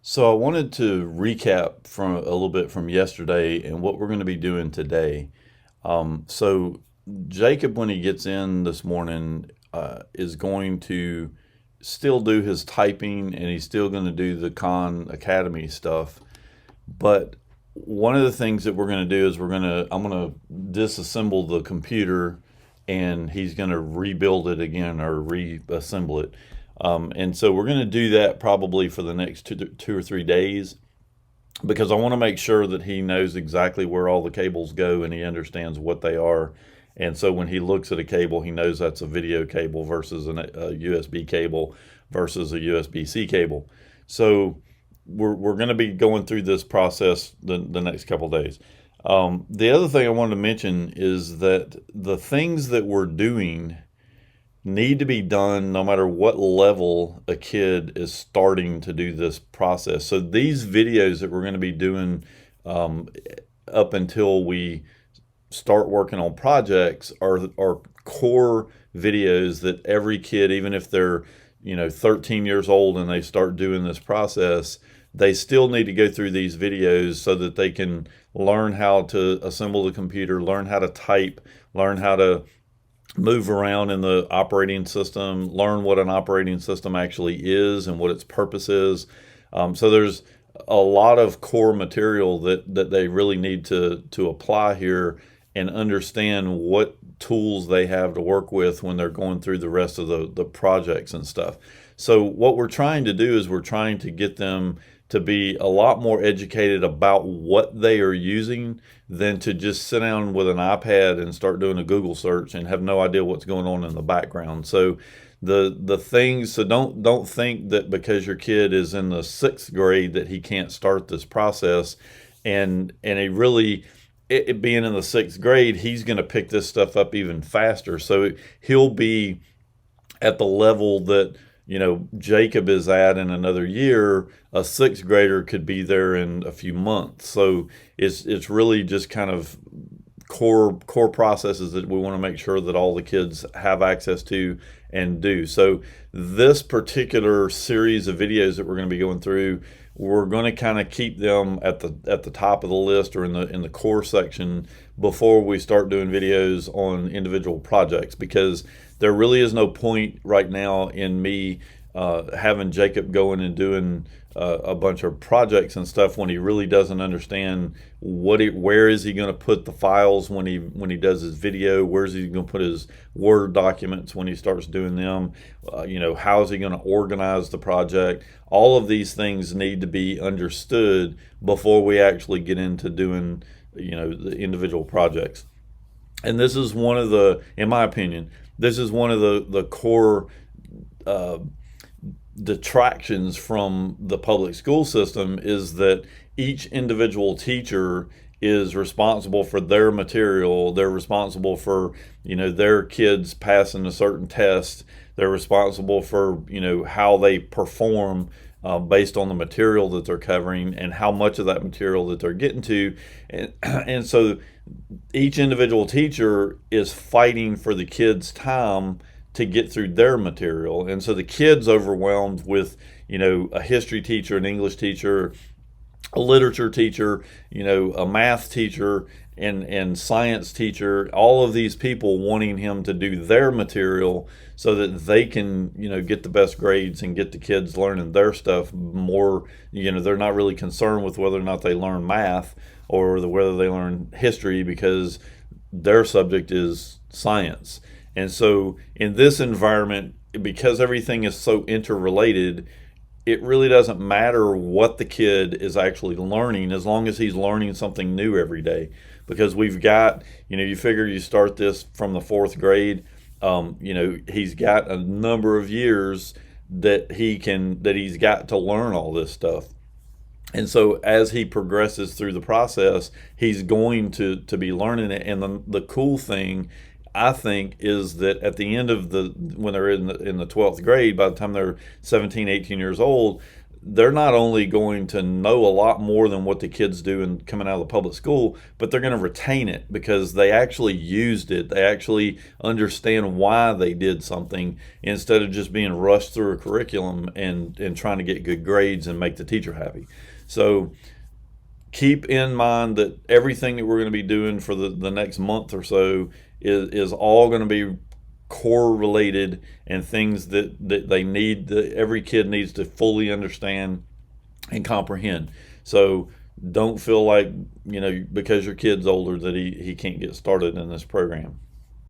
So I wanted to recap from a little bit from yesterday and what we're going to be doing today. So Jacob, when he gets in this morning, is going to still do his typing and he's still going to do the Khan Academy stuff. But one of the things that we're going to do is I'm going to disassemble the computer and he's going to rebuild it again or reassemble it. And so we're going to do that probably for the next two or 3 days because I want to make sure that he knows exactly where all the cables go and he understands what they are. And so when he looks at a cable, he knows that's a video cable versus a USB cable versus a USB-C cable. So we're going to be going through this process the next couple days. The other thing I wanted to mention is that the things that we're doing need to be done no matter what level a kid is starting to do this process. So these videos that we're going to be doing um, up until we start working on projects are core videos that every kid, even if they're 13 years old and they start doing this process, they still need to go through these videos so that they can learn how to assemble the computer, learn how to type, learn how to move around in the operating system, learn what an operating system actually is and what its purpose is. So there's a lot of core material that they really need to apply here and understand what tools they have to work with when they're going through the rest of the projects and stuff. So what we're trying to do is we're trying to get them to be a lot more educated about what they are using than to just sit down with an iPad and start doing a Google search and have no idea what's going on in the background. So the things, so don't think that because your kid is in the sixth grade that he can't start this process, and he really, it being in the sixth grade, he's going to pick this stuff up even faster. So he'll be at the level that Jacob is at in another year. A sixth grader could be there in a few months. So it's really just kind of core processes that we want to make sure that all the kids have access to and do. So this particular series of videos that we're going to be going through, we're going to kind of keep them at the top of the list or in the core section before we start doing videos on individual projects, because there really is no point right now in me having Jacob going and doing a bunch of projects and stuff when he really doesn't understand where is he going to put the files when he does his video, where's he going to put his Word documents when he starts doing them, how is he going to organize the project. All of these things need to be understood before we actually get into doing the individual projects. And this is one of the, in my opinion, this is one of the core uh, detractions from the public school system, is that each individual teacher is responsible for their material. They're responsible for their kids passing a certain test. They're responsible for how they perform based on the material that they're covering and how much of that material that they're getting to, and so each individual teacher is fighting for the kids' time to get through their material. And so the kid's overwhelmed with, a history teacher, an English teacher, a literature teacher, a math teacher, and science teacher, all of these people wanting him to do their material so that they can, get the best grades and get the kids learning their stuff more. They're not really concerned with whether or not they learn math or whether they learn history, because their subject is science. And so in this environment, because everything is so interrelated, it really doesn't matter what the kid is actually learning as long as he's learning something new every day. Because we've got, you figure you start this from the fourth grade, he's got a number of years that he's got to learn all this stuff. And so as he progresses through the process, he's going to be learning it. And the cool thing, I think, is that at the end of when they're in the 12th grade, by the time they're 17, 18 years old, they're not only going to know a lot more than what the kids do in coming out of the public school, but they're going to retain it because they actually used it. They actually understand why they did something instead of just being rushed through a curriculum and trying to get good grades and make the teacher happy. So keep in mind that everything that we're going to be doing for the next month or so is all going to be core related and things that they need, that every kid needs to fully understand and comprehend. So don't feel like, because your kid's older that he can't get started in this program.